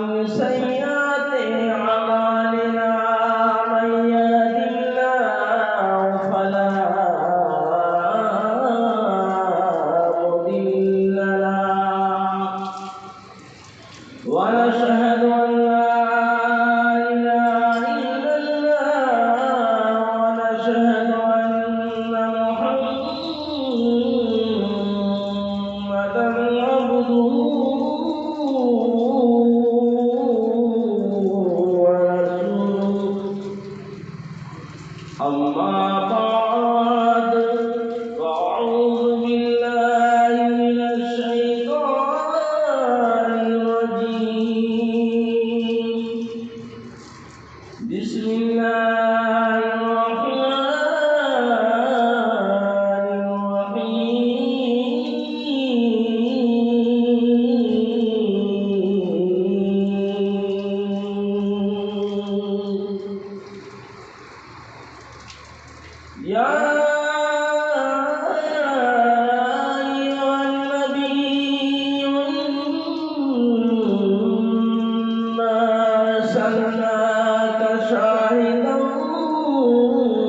من سيئات أعمالنا من يهد الله فلا مضل له ونشهد أن لا إله إلا الله ونشهد أن محمدا عبده أما بعد فأعوذ بالله من الشيطان الرجيم بسم الله الرحمن الرحيم يا أيها النبي إنا أرسلناك شاهدا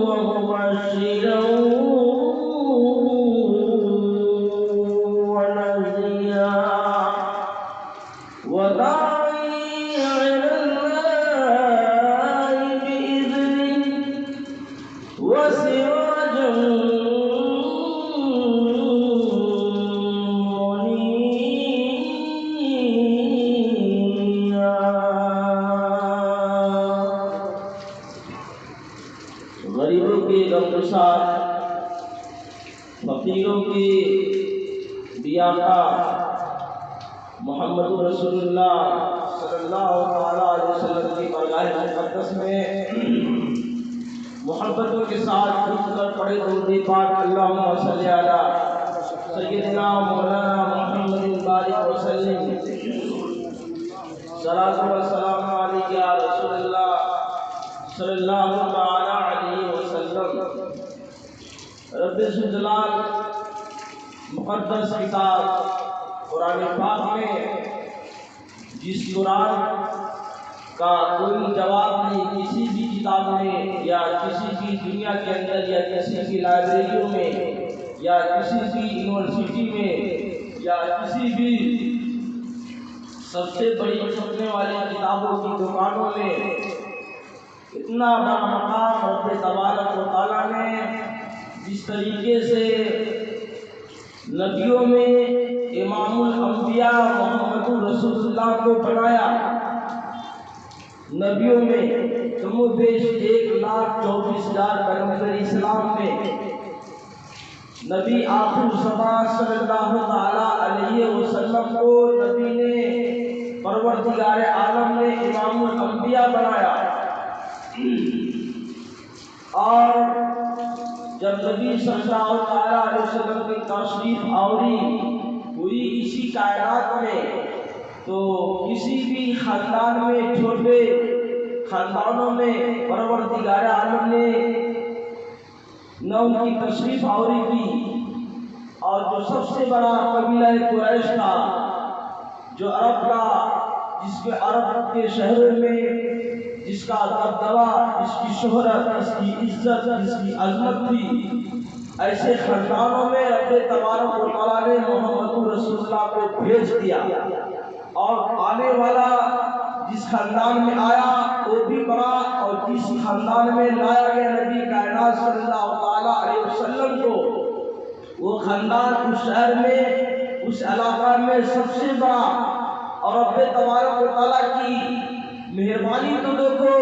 ومبشرا ونذيرا وداعيا إلى الله بإذنه وسراجا منيرا غریبوں کے غمگسار فقیروں کے بیاکار محمد رسول اللہ صلی اللہ علیہ وسلم کی بارگاہ مقدس میں محبتوں کے ساتھ جھک کر پڑھے درود پاک اللہم صلی علی سیدنا مولانا محمد بارک وسلم صلاۃ و سلام علیک یا رسول اللہ صلی اللہ علیہ وسلم۔ رب الجلال مقدس کتاب قرآن پاک میں جس قرآن کا کوئی جواب نہیں کسی بھی کتاب میں یا کسی بھی دنیا کے اندر یا کسی کی لائبریریوں میں یا کسی بھی یونیورسٹی میں یا کسی بھی سب سے بڑی چھپنے والی کتابوں کی دکانوں میں اتنا بڑا مقام رب تبارک و تعالیٰ نے جس طریقے سے نبیوں میں امام الانبیاء محمد رسول اللہ کو بنایا، نبیوں میں کم و بیش 1,24,000 پیغمبر اسلام میں نبی آخر زمان صلی اللہ علیہ وسلم کو نبی نے پروردگار عالم نے امام الانبیاء بنایا۔ اور جب نبی صلی اللہ علیہ وسلم کی تشریف آوری ہوئی اسی کائنات میں تو کسی بھی خاندان میں چھوٹے خاندانوں میں پروردگار عالم نے نہ ان کی تشریف آوری کی، اور جو سب سے بڑا قبیلہ قریش تھا جو عرب کا جس کے عرب کے شہروں میں جس کا دبدبہ جس کی شہرت جس کی عزت جس کی عظمت تھی، ایسے خاندانوں میں رب تبارک و تعالیٰ نے محمد رسول اللہ کو بھیج دیا، اور آنے والا جس خاندان میں آیا وہ بھی بڑا، اور جس خاندان میں لایا گیا نبی کائنات صلی اللہ علیہ وسلم کو وہ خاندان اس شہر میں اس علاقہ میں سب سے بڑا۔ اور رب تبارک و تعالیٰ کی مہربانی تو دیکھو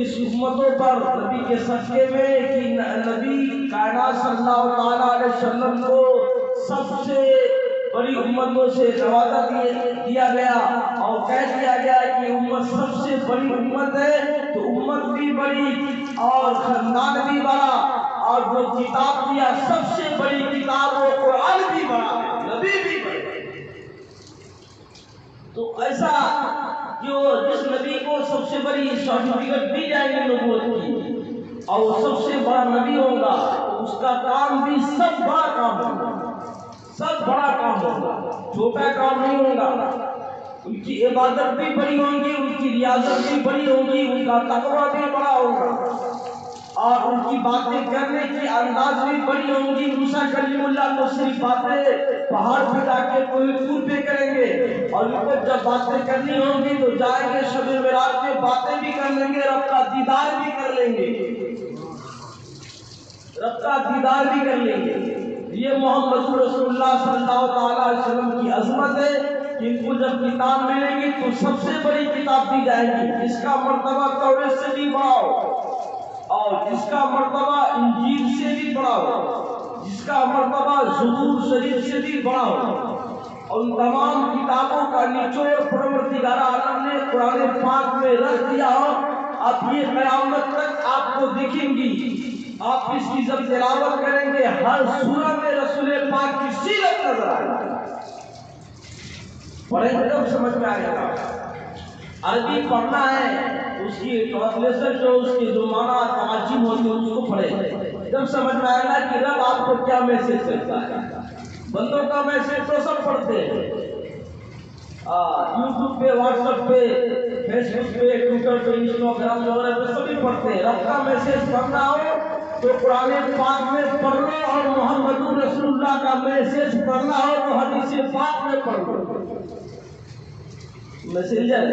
اس امتوں پر نبی کے صدقے میں کہ نبی کائنات صلی اللہ علیہ وسلم کو سب سے بڑی امتوں سے نوازا دیا گیا، اور کہہ دیا گیا کہ امت سب سے بڑی امت ہے، تو امت بھی بڑی اور خاندان بھی بڑا، اور جو کتاب دیا سب سے بڑی کتاب وہ قرآن بھی بڑا ہے، نبی بھی بڑے۔ تو ایسا جو جس نبی کو سب سے بڑی سرٹیفکیٹ دی جائے گی نبوت کی، اور وہ سب سے بڑا نبی ہوگا، اس کا کام بھی سب بڑا کام ہوگا، سب بڑا کام ہوگا، چھوٹا کام نہیں ہوگا۔ ان کی عبادت بھی بڑی ہوگی، ان کی ریاضت بھی بڑی ہوگی، ان کا تقویٰ بھی بڑا ہوگا، اور ان کی باتیں کرنے کی انداز بھی بڑی ہوں گی۔ موسیٰ کلیم اللہ تو صرف باتیں پہاڑ پہ جا کے کوئی طور پہ کریں گے، اور ان کو جب باتیں کرنی ہوں گی تو جائیں گے شب معراج میں باتیں بھی کر لیں گے، رب کا دیدار بھی کر لیں گے، رب کا دیدار بھی کر لیں گے۔ یہ محمد رسول اللہ صلی اللہ علیہ وسلم کی عظمت ہے کہ ان کو جب کتاب ملے گی تو سب سے بڑی کتاب دی جائے گی، جس کا مرتبہ توریت سے بھی بڑا ہو، اور جس کا مرتبہ انجیل سے بھی بڑا ہو، جس کا مرتبہ زبور شریف سے بھی بڑا ہو، اور ان تمام کتابوں کا نچوڑ پروردگار عالم نے قرآن پاک میں رکھ دیا ہو۔ اب یہ قیامت تک آپ کو دکھیں گی، آپ اس کی جب تلاوت کریں گے ہر سورہ میں رسول پاک کی سیرت نظر آئے گی، پڑھیں گے تب سمجھ میں آئے گا۔ عربی پڑھنا ہے، اس کی ٹرانسلیشن جو اس کی جو معنی تراجم ہوتی ہے اس کو پڑھیں، جب سمجھ میں آئے گا کہ رب آپ کو کیا میسج کرتا ہے۔ بندوں کا میسج تو سب پڑھتے ہیں، یوٹیوب پہ، واٹس ایپ پہ، فیس بک پہ، ٹویٹر پہ، انسٹاگرام وغیرہ پہ سبھی پڑھتے ہیں۔ رب کا میسج پڑھنا ہو تو قرآن پاک میں پڑھ لو، اور محمد رسول اللہ کا میسج پڑھنا ہو تو حدیث پاک میں پڑھ لو۔ میسنجر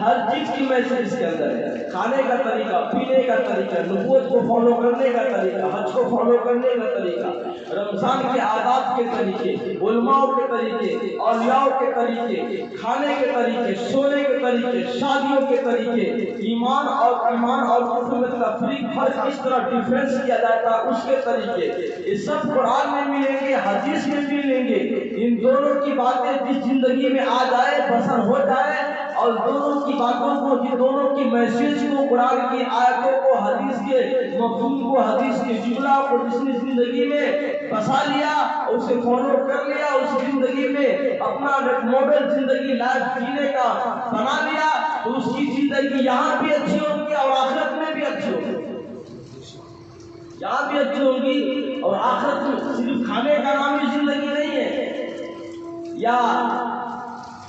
ہر چیز کی میسج اس کے اندر ہے، کھانے کا طریقہ، پینے کا طریقہ، نبوت کو فالو کرنے کا طریقہ، حج کو فالو کرنے کا طریقہ، رمضان کے آداب کے طریقے، علماء کے طریقے، اولیاء کے طریقے، کھانے کے طریقے، سونے کے طریقے، شادیوں کے طریقے، ایمان اور کفر میں تفریق، فرق کس طرح ڈیفرنس کیا جاتا ہے اس کے طریقے، یہ سب قرآن میں ملیں گے، حدیث میں ملیں گے۔ ان دونوں کی باتیں جس زندگی میں آ جائے، بسر ہو جائے، اور دونوں کی باتوں کو، دونوں کی میسج کو، قرآن کی آیتوں کو، حدیث کے مفہوم کو، حدیث کے جملہ کو جس نے زندگی میں بسا لیا، اسے فالو کر لیا، اس زندگی میں اپنا ماڈل زندگی لائف جینے کا بنا لیا، تو اس کی زندگی یہاں بھی اچھی ہوگی اور آخرت میں بھی اچھی ہوگی، یہاں بھی اچھی ہوگی اور آخرت میں۔ صرف کھانے کا نام ہی زندگی نہیں ہے، یا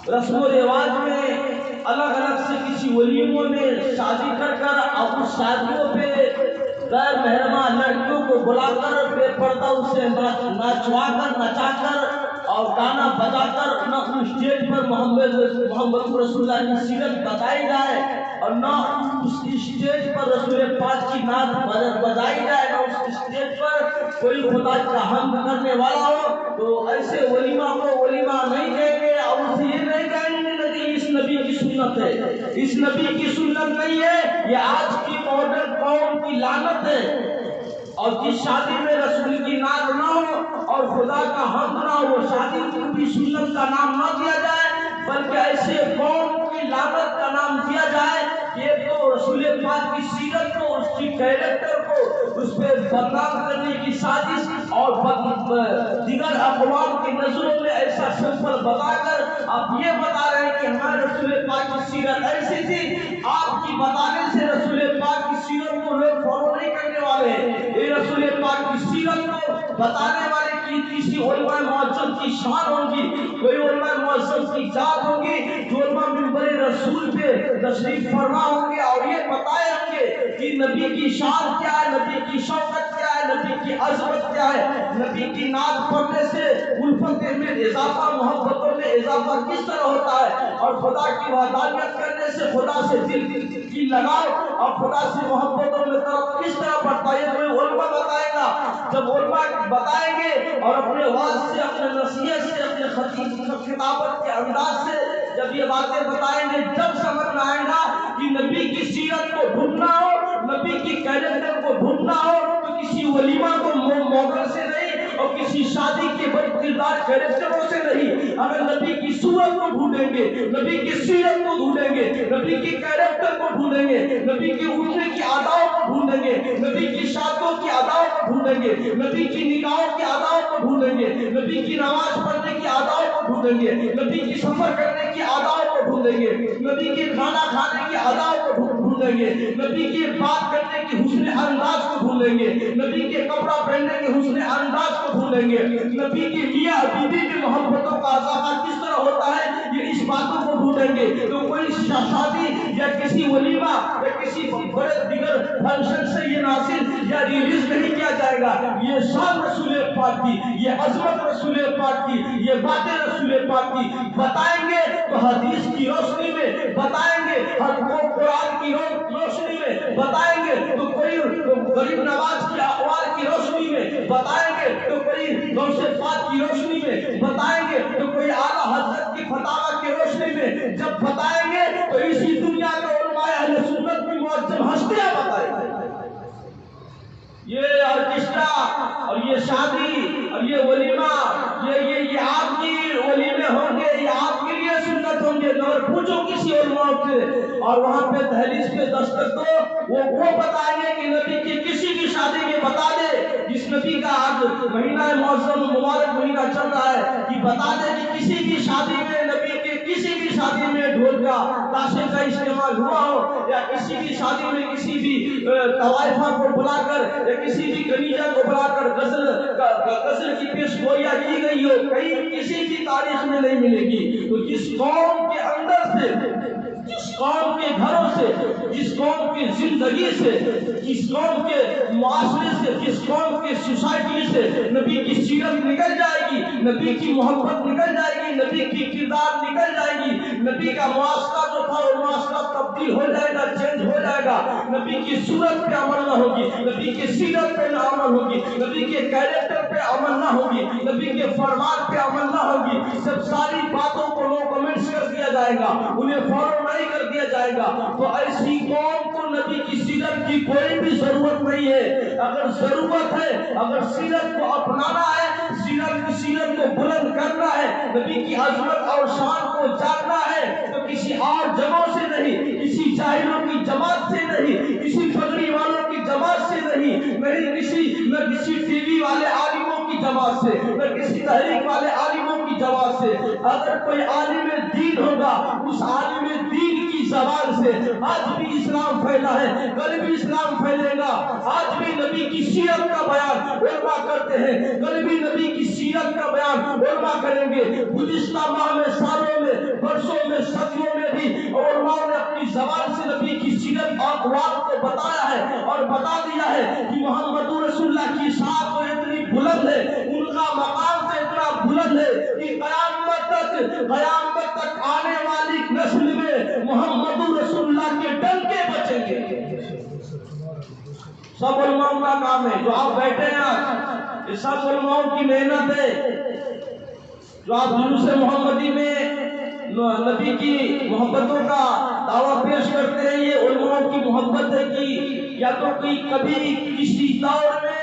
رسم و رواج میں الگ الگ سے کسی ولیموں میں شادی کر اب اس شادیوں پہ غیر محرمہ لڑکیوں کو بلا کر بے پردہ اسے نچوا کر، نچا کر اور گانا بجا کر نہ اسٹیج پر محمد رسول اللہ کی سیرت بتائی جائے، اور نہ اس اسٹیج پر رسول پاک کی نعت بجائی جائے، نہ اس اسٹیج پر کوئی خدا کا حمد کرنے والا ہو، تو ایسے ولیمہ کو ولیمہ نہیں کہیں گے، اور اسے یہ نہیں کہیں گے کہ اس نبی کی سنت ہے، اس نبی کی سنت نہیں ہے، یہ آج کی ماڈرن قوم کی لعنت ہے۔ اور جس شادی میں رسول کی نعت نہ ہو اور خدا کا حمد نہ ہو، وہ شادی کو بھی سنت کا نام نہ دیا جائے، بلکہ ایسے قوم کی لعنت کا نام دیا جائے کہ تو رسول پاک کی سیرت کو، اس کی کیریکٹر کو، اس پہ بدنام کرنے کی سازش اور دیگر اقوام کی نظروں میں ایسا سمپل بتا کر آپ یہ بتا رہے ہیں کہ ہمارے رسول پاک کی سیرت ایسی تھی، آپ کی بتانے سے رسول پاک کی سیرت کو لوگ فالو نہیں کرنے والے ہیں۔ یہ رسول پاک کی سیرت کو بتانے والے کی کسی علماء معظم کی شان ہوگی، کوئی علماء معظم کی ذات ہوگی جو علماء منبر رسول پہ تشریف فرما ہوں گے اور یہ بتائے ہوں گے کہ نبی کی شان کیا ہے، نبی کی شوکت کیا ہے، نبی کی عظمت کیا ہے، نبی کی نعت پڑھنے سے الفت میں اضافہ، محبتوں میں اضافہ کس طرح ہوتا ہے، اور خدا کی وحدانیت کرنے سے خدا سے دل کی لگاؤ اور خدا سے محبتوں میں طرف کس طرح بڑھتا ہے، یہ کوئی علماء بتائے گا۔ جب علماء بتائیں گے اور اپنے واعظ سے، اپنے نصیحت سے، اپنے خطابت کے انداز سے جب یہ باتیں بتائیں گے، جب سمجھ میں آئے گا کہ نبی کی سیرت کو ڈھونڈنا ہو، نبی کی کیریکٹر کو ڈھونڈنا ہو، تو کسی ولیمہ کو موقع سے نہیں اور کسی شادی کے بڑے کردار کیریکٹروں سے نہیں، اگر نبی کی صورت کو ڈھونڈیں گے، نبی کی سیرت کو ڈھونڈیں گے، نبی کی کیریکٹر کو ڈھونڈیں گے، نبی کی اٹھنے کی اداؤں کو ڈھونڈیں گے، نبی کی شادیوں کی اداؤں کو ڈھونڈیں گے، نبی کی نکاحوں کی اداؤں کو ڈھونڈیں گے، نبی کی نماز پڑھنے کی اداؤں کو ڈھونڈیں گے، نبی کی سفر کرنے کی اداؤں کو ڈھونڈیں گے، نبی کی کھانا کھانے کی اداؤں کو ڈھونڈیں گے، نبی کی بات کرنے کی حسن انداز کو ڈھونڈیں گے، نبی کے کپڑا پہننے کے حسن انداز کو ڈھونڈیں گے، نبی کی میاں بیوی کی محبتوں کا اضافہ کس طرح ہوتا ہے یہ اس باتوں کو ڈھونڈیں گے. تو کوئی شادی یا کسی ولیمہ یا کسی بڑے دیگر فنکشن سے یہ ناصر یا ریلیز نہیں کیا جائے گا. یہ شان رسول پاک کی، یہ عظمت رسول پاک کی، یہ باتیں رسول پاک کی بتائیں گے تو حدیث کی روشنی میں بتائیں گے، قرآن کی روشنی میں بتائیں گے، تو کوئی غریب نواز کی اقوال کی روشنی میں بتائیں گے، تو کوئی غوث پاک کی روشنی میں بتائیں گے، تو کوئی اعلیٰ حضرت کی فتاوی کی روشنی میں جب بتائیں گے تو اسی دنیا کے علماء اہل سنت کی معظم ہستیاں بتائیں گے. یہ آرکیسٹرا اور یہ شادی اور یہ ولیمہ یہ آپ کی ولیمے ہوں گے، یہ آپ کے لیے سنت ہوں گے. اور پوچھو کسی علماء سے اور وہاں پہ دہلیز پہ دستک دو، وہ بتائیں گے کہ نبی کی کسی کی شادی میں بتا دے، جس نبی کا آج مہینہ معظم مبارک مہینہ چل رہا ہے، کہ بتا دے کہ کسی کی شادی میں، نبی کی کسی بھی شادی میں ڈھول کا تاشے کا استعمال ہوا ہو، یا کسی بھی شادی میں کسی بھی طوائفہ کو بلا کر یا کسی بھی کنیجہ کو بلا کر غزل کی پیش گوئیاں کی گئی ہو، کہیں کسی کی تاریخ میں نہیں ملے گی. تو جس قوم کے اندر سے، جس قوم کے گھروں سے، جس قوم کی زندگی سے، جس قوم کے معاشرے سے، جس قوم کی سوسائٹی سے نبی کی سیرت نکل جائے گی، نبی کی محبت نکل جائے گی، نبی کی کردار نکل جائے گی، نبی کا معاشرہ جو تھا وہ معاشرہ تبدیل ہو جائے گا، چینج ہو جائے گا. نبی کی صورت پہ عمل نہ ہوگی، نبی کی سیرت پہ نہ عمل ہوگی، نبی کے کیریکٹر پہ عمل نہ ہوگی، نبی کے فرمان پہ عمل نہ ہوگی. سب ساری باتوں کو نو کمنٹس کر دیا جائے گا، انہیں فالو نہیں کر دیا جائے گا. تو ایسی قوم کو نبی کی سیرت کی کوئی بھی ضرورت نہیں ہے. اگر ضرورت ہے، اگر سیرت کو اپنانا ہے، سیرت کو بلند کرنا ہے، نبی کی عظمت اور شان کو جاننا ہے، تو کسی اور جگہوں سے نہیں، کسی جاہلوں کی جماعت سے نہیں، کسی پگڑی والوں کی جماعت سے نہیں، نہ کسی ٹی وی والے عالموں کی جماعت سے، نہ کسی تحریک والے عالموں کی جماعت سے. اگر کوئی عالم دین ہوگا، اس عالم دین کی زبان سے آج بھی اسلام پھیلا ہے، کل بھی اسلام پھیلے گا. آج بھی نبی کی سیرت کا بیان علماء کرتے ہیں، کل بھی نبی کی سیرت کا بیان علماء کریں گے. گزشتہ ماہ میں، سالوں میں، برسوں میں، صدیوں میں بھی علماء نے اپنی زبان سے نبی کی سیرت اور اقوال کو بتایا ہے اور بتا دیا ہے کہ محمد رسول اللہ کی شان تو اتنی بلند ہے، ان کا مقام تو اتنا بلند ہے کہ قیامت تک آنے والی نسل میں محمد رسول اللہ کے ڈنکے بچیں گے. سب علماء کا کام ہے. جو آپ بیٹھے ہیں آج، یہ سب علماء کی محنت ہے. جو آپ جلوس محمدی میں نبی کی محبتوں کا دعویٰ پیش کرتے ہیں، یہ علماء کی محبت ہے کہ یا تو کبھی کسی دور میں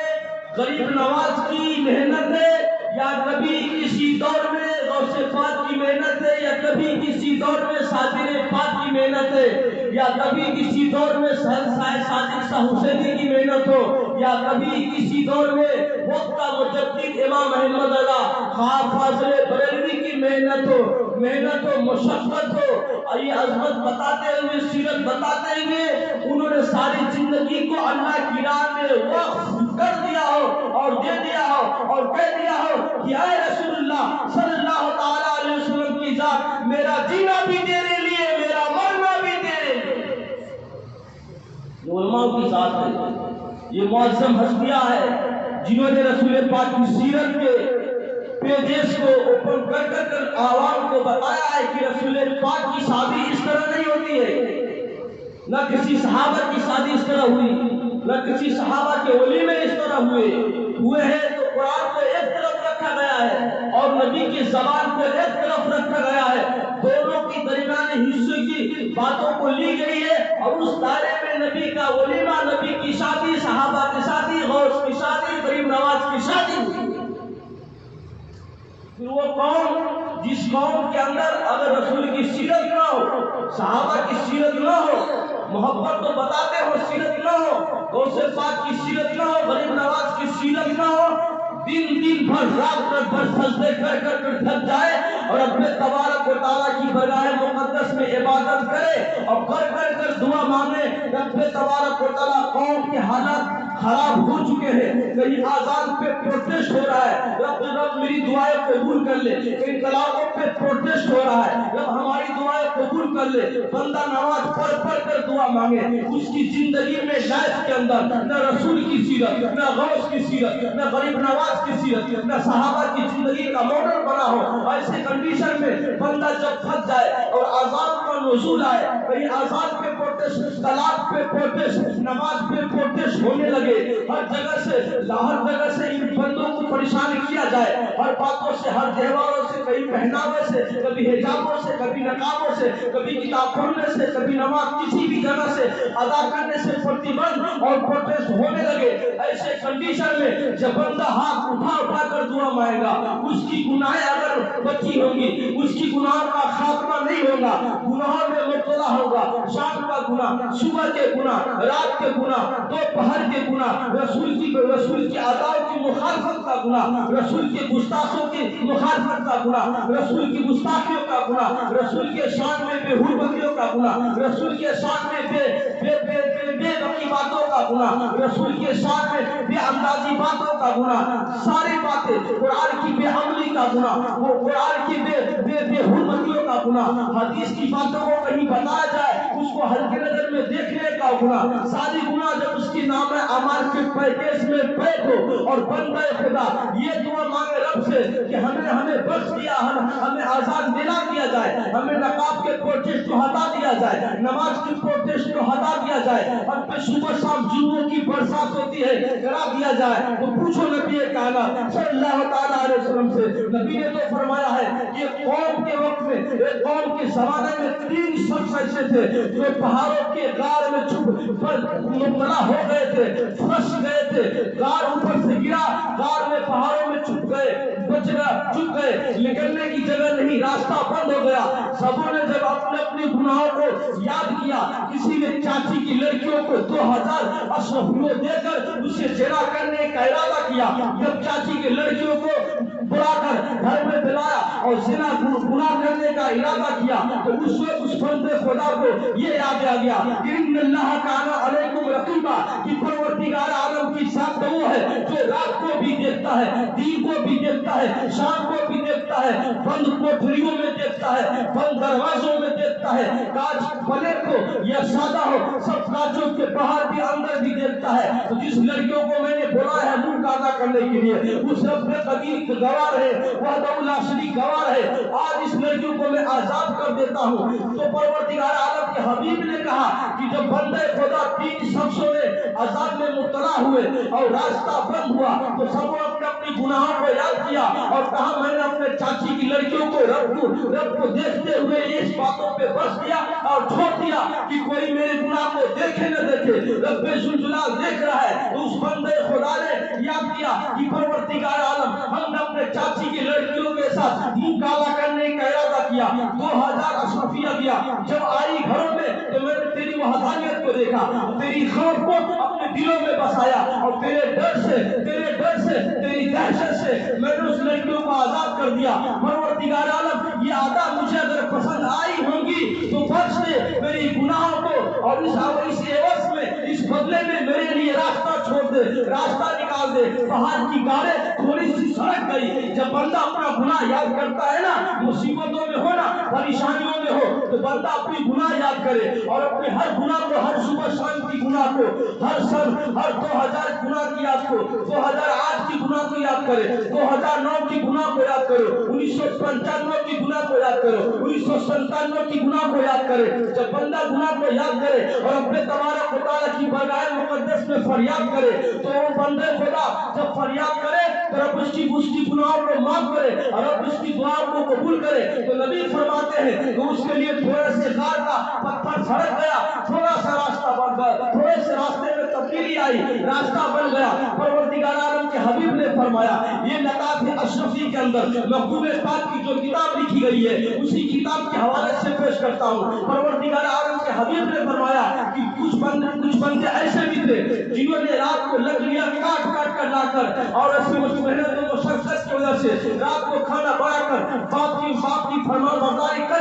غریب نواز کی محنت ہے، یا کبھی کسی دور میں غوث پاک کی محنت ہے، یا کبھی کسی دور میں صادر پاک کی محنت ہے، یا کبھی کسی دور میں صادق شاہ حسینی کی محنت ہو، یا کبھی کسی دور میں وقت کا مجدد امام احمد خواجہ فاضل بریلوی کی محنت ہو، مشقت ہو. اور یہ عظمت بتاتے ہوئے، سیرت بتاتے ہوئے انہوں نے ساری زندگی کو اللہ کی راہ میں وقف کر دیا ہو اور دے دیا ہو اور کہہ دیا ہو کہ اے رسول اللہ صلی اللہ تعالیٰ علیہ وسلم کی ذات، میرا جینا بھی تیرے لیے، میرا مرنا بھی تیرے لیے. یہ علماء کی ذات ہے، یہ معظم ہستیاں ہیں جنہوں نے رسول پاک کی سیرت کے پیجز کو اوپن کر عوام کو بتایا ہے کہ رسول پاک کی شادی اس طرح نہیں ہوتی ہے، نہ کسی صحابہ کی شادی اس طرح ہوئی، نہ کسی صحابہ کے ولیمے اس طرح ہوئے ہیں. تو قرآن کو ایک طرف رکھا گیا ہے اور نبی کی زبان کو ایک طرف رکھا گیا ہے. دونوں کی درمیانی حصے کی باتوں کو لی گئی ہے اور اس دائرے میں نبی کا ولیمہ، نبی کی شادی، صحابہ کی شادی، غوث کی شادی، غریب نواز کی شادی ہوئی. پھر وہ قوم، جس قوم کے اندر اگر رسول کی سیرت نہ ہو، صحابہ کی سیرت نہ ہو، محبت تو بتاتے ہو سیرت نہ ہو، غوث پاک کی سیرت نہ ہو، غریب نواز کی سیرت نہ ہو، دن بھر رات بھر سجدے کر تھک جائے اور اپنے تبارک و تعالیٰ کی برگاہ مقدس میں عبادت کرے اور کر دعا مانگے سامنے رب تبارک و تعالیٰ قوم کے حالات خراب ہو چکے ہیں، کہیں آزان پہ پروٹیسٹ ہو رہا ہے، رب میری دعائیں قبول کر لے، کہیں طلاقوں پہ پروٹیسٹ ہو رہا ہے، رب ہماری دعائیں قبول کر لے۔ بندہ نماز پڑھ کر دعا مانگے، اس کی زندگی میں لائف کے اندر نہ رسول کی سیرت، نہ غوث کی سیرت، نہ غریب نواز کی سیرت، نہ صحابہ کی زندگی کا ماڈل بنا ہو، ایسے کنڈیشن میں بندہ جب پھنس جائے اور آزان کا نزول آئے، کہیں آزان پہ پروٹیسٹ، طلاق پہ پروٹیسٹ، نماز پہ پروٹیسٹ ہونے لگے، ہر جگہ سے ان بندوں کو پریشان کیا جائے، ہر باتوں سے، ہر تہواروں سے، کبھی پہناوے سے، کبھی حجابوں سے، کبھی نقابوں سے، کبھی کتاب پڑھنے سے، کبھی نماز کسی بھی جگہ سے ادا کرنے سے پرتیبند اور پروٹیسٹ ہونے لگے، ایسے کنڈیشن میں جب بندہ ہاتھ اٹھا کر دعا مانگے گا، اس کی گناہیں اگر بچی ہوں گی، اس کی گناہوں کا خاتمہ نہیں ہوگا، گناہوں میں مبتلا ہوگا، شام کا گناہ، صبح کے گناہ، رات کے گناہ، دوپہر کے گناہ، رسول کی عطاؤں کی مخالفت کا گناہ، رسول کے گستاخوں کی مخالفت کا گناہ، رسول کی گستاخیوں کا گناہ، رسول کے شان میں بے حرمتیوں کا گناہ، رسول کے شان میں بے بکی باتوں کا گناہ، رسول کے شان میں بے اندازی باتوں کا گناہ، ساری باتیں، قرآن کی بے عملی کا گناہ، قرآن کی بے حرمتیوں کا گناہ، حدیث کی باتوں کو کہیں بتایا جائے اس کو ہلکے نظر میں دیکھنے کا گناہ، ساری گناہ جب اس کی نام اعمال کے پیکیج میں پیک ہو اور بندہ خدا یہ دعا مانگے رب سے کہ ہمیں بخش دیا، ہمیں آزاد دلا جائے، ہمیں نقاب کے پروٹیسٹ کو ہٹا دیا جائے، نماز کی پروٹیسٹ کو ہٹا دیا جائے، ہم پہ صبح شام جنوں کی برسات ہوتی ہے کرا دیا جائے، تو پوچھو نبی کائنات صلی اللہ تعالیٰ علیہ وسلم سے، نبی نے تو فرمایا ہے کہ قوم کے وقت میں، ایک قوم کے زمانے میں 3 شخص ایسے تھے جو پہاڑوں کے غار میں چھپ مبتلا ہو گئے تھے، پھنس گئے تھے، غار اوپر سے گرا، غار میں پہاڑوں میں چھپ گئے، نکلنے کی جگہ نہیں، راستہ بند ہو گیا۔ سبوں نے جب اپنے گناہوں کو یاد کیا، کسی نے چاچی کی لڑکیوں کو 2000 اشرفیوں دے کر اسے زنا کرنے کا ارادہ کیا، جب چاچی کی لڑکیوں کو بلا کر گھر میں بلایا اور زنا گناہ کرنے کا ارادہ کیا، تو اس وقت اس بندے خدا کو یہ یاد آ گیا کہ ان اللہ کان علیکم رقیبا، کہ پروردگار عالم کی ذات وہ ہے جو رات کو بھی دیکھتا ہے، دن کو بھی دیکھتا ہے، شام کو بھی دیکھتا ہے، بند کوٹھریوں میں دیکھتا ہے، بند دروازوں میں دیکھتا ہے، کاج بنے کو یا سادہ ہو، سب کاجوں کے باہر بھی اندر بھی دیکھتا ہے۔ تو جس لڑکیوں کو میں نے بلایا ہے ملک ادا کرنے کے لیے، اس رب قدیر گواہ ہے، وحدہ لا شریک گواہ ہے، آج اس لڑکیوں کو میں آزاد کر دیتا ہوں۔ تو پروردگار عالم کے حبیب نے کہا کہ جب بندے خدا 3 شخصوں نے عذاب میں مبتلا ہوئے اور راستہ بند ہوا، تو سب نے اپنی گناہوں کو یاد کیا اور کہا میں نے اپنے چاچی کی لڑکیوں کو رب کو دیکھتے ہوئے اس باتوں پہ بس دیا اور چھوڑ دیا کہ کوئی میرے گناہ کو دیکھے نہ دیکھے، رب ذوالجلال دیکھ رہا ہے۔ اس بندے خدا نے یاد کیا کہ پروردگار عالم ہم نے اپنے چاچی کی لڑکیوں کے ساتھ منہ کالا کرنے کا ارادہ کیا، 2000 اشرفیہ دیا، جب آئی گھروں میں تو میں نے تیری وحدانیت کو دیکھا، تیری خوف کو اپنے دلوں میں بسایا اور تیرے ڈر سے تیری دہشت سے میں نے اس لڑکیوں کو آزاد کر دیا۔ پروردگار عالم یہ عطا مجھے اگر پسند آئی ہوگی تو بخش دے میری گناہوں کو، اور اس عوض میں، اس بدلے میں میرے لیے راستہ چھوڑ دے، راستہ نکال دے۔ پہاڑ کی گاڑیں تھوڑی سی سڑک گئی، جب بندہ اپنا گناہ یاد کرتا ہے نا، مصیبتوں میں ہو نا، پریشانیوں میں ہو، تو بندہ اپنی گناہ یاد کرے اور اپنے ہر گناہ کو، ہر صبح شام کی گناہ کو، ہر 2000 گناہ کی یاد کو، 2008 کی گناہ کو یاد کرے، 2009 کی گناہ کو یاد کرو، 1995 کی گناہ کو یاد کرو، 1997 کی گناہ کو یاد کرے۔ جب بندہ گناہ کو یاد کرے اور اپنے تبارک و تعالیٰ کی بارگاہ مقدس میں فریاد کرے، تو وہ بندے خدا جب فریاد کرے تو رب اس کی گناہوں کو معاف کرے اور رب اس کی دعا کو قبول کرے۔ تو نبی فرماتے ہیں کہ اس کے لیے تھوڑے سے غار کا پتھر سڑک گیا، تھوڑا سا راستہ بن گیا، تھوڑے سے راستے میں تبدیلی آئی، راستہ بن گیا۔ پروردگار عالم کے حبیب نے فرمایا، یہ لطاف اشرفی کے اندر محبوب پاک کی جو کتاب لکھی گئی ہے اسی کتاب کے حوالے سے پیش کرتا ہوں۔ پروردگار عالم کے حبیب نے فرمایا کہ کچھ بندے ایسے بھی تھے جنہوں نے رات کو لکڑیاں کاٹ کر لا کر اور ایسی محنتوں کو شخصیت کی وجہ سے رات کو کھانا بنا کر باپ کی فرمان برداری کر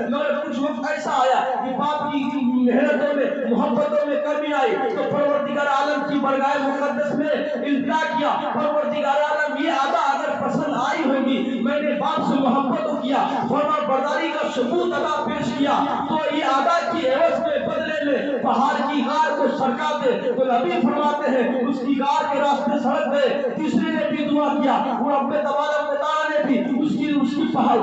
مگر کچھ وقت ایسا آیا کہ باپ کی محنتوں میں محبتوں میں کمی آئی تو پروردگار عالم کی برگاہ مقدس میں التجا کیا، پروردگار عالم یہ ادا اگر پسند آئی ہوگی، میں نے باپ سے محبت کیا، فرما برداری کا ثبوت ادا پیش کیا، تو یہ ادا کی عوض میں بدلے میں پہاڑ کی غار کو سرکا دے۔ تو نبی فرماتے ہیں اس کی غار کے راستے سڑک گئے۔ تیسرے نے بھی دعا کیا، وہ رب تبارک و تعالی نے بھی اس کی پہاڑ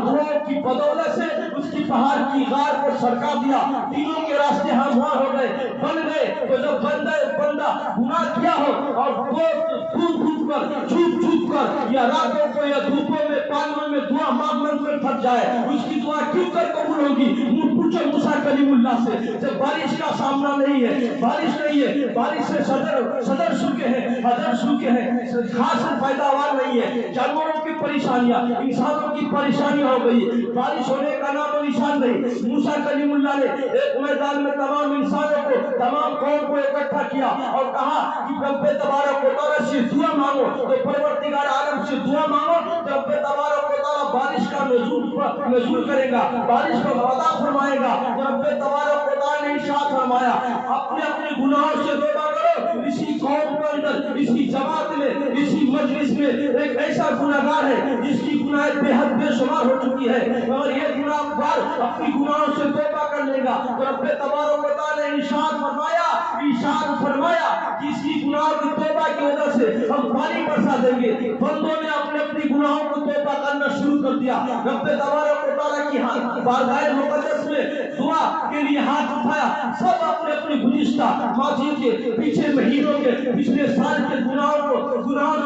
کی بدولت سے اس کی پہاڑ کی غار کو سرکا دیا، تینوں کے راستے ہموار ہو گئے، بن گئے۔ تو جب بندہ گناہ کیا ہو اور چھپ کر یا راتوں کو یا دھوپوں میں پانیوں میں دعا مانگ کر تھک جائے، اس کی دعا کیوں کر قبول ہوگی؟ پوچھو موسیٰ کلیم اللہ سے، جب بارش کا سامنا نہیں ہے، بارش نہیں ہے، بارش سے صدر سوکھے ہیں، حجر سوکھے ہیں، خاص پیداوار نہیں ہے، جانوروں کی پریشانیاں، انسانوں کی پریشانیاں ہو گئی، بارش ہونے کا نام و نشان نہیں۔ موسیٰ کلیم اللہ نے ایک میدان میں تمام انسانوں کو، تمام قوم کو اکٹھا کیا اور کہا کہ رب تبارک و تعالیٰ سے دعا مانگو، تو پروردگار عالم سے دعا مانگو تو رب تبارک و تعالیٰ بارش کا نزول کرے گا، بارش کو عطا فرمائے گا۔ تو رب تبارک و تعالیٰ نے ارشاد فرمایا اپنے اپنے گناہوں سے توبہ کرو۔ اسی قوم کے اندر، اسی جماعت میں، اسی مجلس میں ایک ایسا گناہگار ہے جس کی گناہ بے حد بے شمار ہو چکی ہے، مگر یہ گناہگار اپنی گناہوں سے توبہ کر لے گا تو رب تبارک و تعالیٰ نے ارشاد فرمایا کہ اس کی گناہوں کی توبہ کی وجہ سے ہم پانی برسا دیں گے۔ بندوں نے اپنی گناہوں کو توبہ کرنا شروع کر دیا، رب تبارک و تعالیٰ کی بارگاہ مقدس میں دعا کے لیے ہاتھ اٹھایا، سب اپنے گزشتہ ماضی کے پیچھے مہینوں کے پچھلے سال کے گناہوں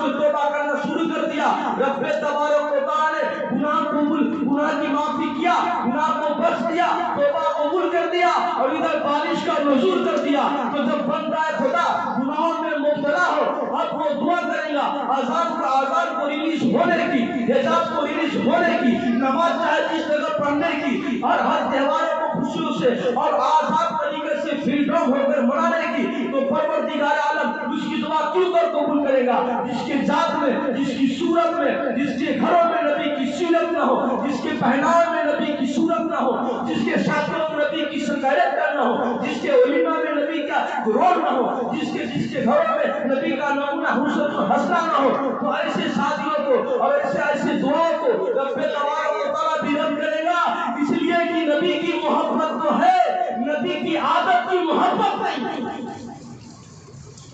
سے توبہ کرنا شروع کر دیا۔ رب تبارک و تعالیٰ نے گناہ کی معافی کیا، گناہ کو بخش دیا، توبہ قبول کر دیا اور ادھر بارش کا نزول کر دیا۔ تو جب بندہ خدا گناہوں میں مبتلا ہو، اب وہ دعا کرے گا آزان کو ریلیز ہونے کی، حجاب کو ریلیز ہونے کی، نماز چاہے جس جگہ پڑھنے کی، اور ہر تہواروں کو خوشیوں سے اور آزاد طریقے سے فریڈم ہو کر منانے کی، تو پروردگار عالم اس کی دعا کیوں کر قبول کرے گا؟ جس کے ذات میں، جس کی صورت میں، جس کے گھروں میں نبی کی سیرت نہ ہو، جس کے پہناوے میں نبی کی صورت نہ ہو، جس کے ساتھیوں میں نبی کی کیریکٹر نہ ہو، جس کے ولیمہ میں نبی کا رول نہ ہو، جس کے گھروں میں نبی کا نمونہ حسن و حسنہ نہ ہو، تو ایسے شادیوں کو اور ایسے دعاؤں کو رب تبارک و تعالیٰ بھی رد کرے گا، اس لیے کہ نبی کی محبت تو ہے، نبی کی عادت کی محبت نہیں،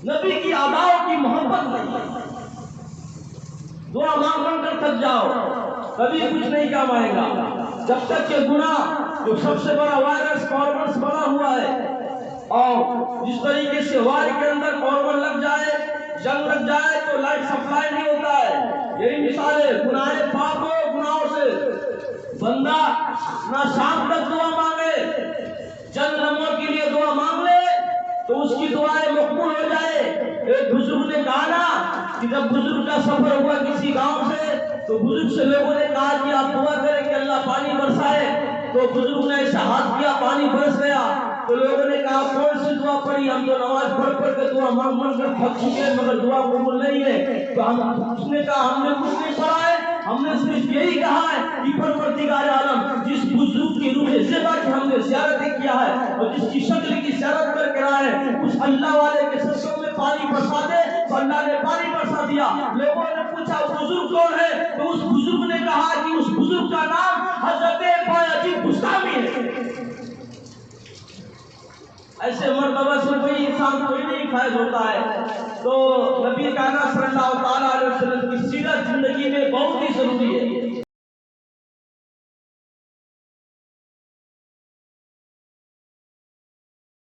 نبی کی اداؤں کی محبت نہیں۔ دعا مانگ کر تھک جاؤ، کبھی کچھ نہیں کام آئے گا، جب تک کہ گناہ جو سب سے بڑا وائرس کاربنس بنا ہوا ہے، اور جس طریقے سے وائر کے اندر کاربن لگ جائے، جنگ لگ جائے تو لائٹ سپلائی نہیں ہوتا ہے۔ یہی مثال ہے، گناہ پاک ہو، گناہوں سے بندہ نہ شام تک دعا مانگے، چند لمحوں کے لیے دعا مانگ لے تو اس کی دعائیں مقبول ہو جائے۔ ایک بزرگ نے کہا نا کہ جب بزرگ کا سفر ہوا کسی گاؤں سے تو بزرگ سے لوگوں نے کہا کہ آپ دعا کریں کہ اللہ پانی برسائے، تو بزرگ نے ایسا ہاتھ کیا، پانی برس گیا۔ تو لوگوں نے کہا کون سی دعا پڑھی؟ ہم تو نماز پڑھ کے دعا مانگ کر تھک چکے ہیں مگر دعا قبول نہیں ہے۔ تو اس نے کہا ہم نے کچھ نہیں پڑھا ہے، ہم نے صرف یہی کہا ہے کہ پروردگار عالم جس بزرگ کی روح زیبا کی ہم نے زیارت کیا ہے اور جس کی شکل کی زیارت کر کے آئے ہیں، اس اللہ والے کے سروں میں پانی برسا دے، تو اللہ نے پانی برسا دیا۔ لوگوں نے پوچھا بزرگ کون ہے؟ تو اس بزرگ نے کہا کہ اس بزرگ کا نام حضرت بایزید بستامی ہے۔ ایسے مرتبہ سے کوئی انسان کوئی نہیں فائز ہوتا ہے، تو نبی کائنات صلی اللہ علیہ وسلم کی سیرت زندگی میں بہت ہی ضروری ہے۔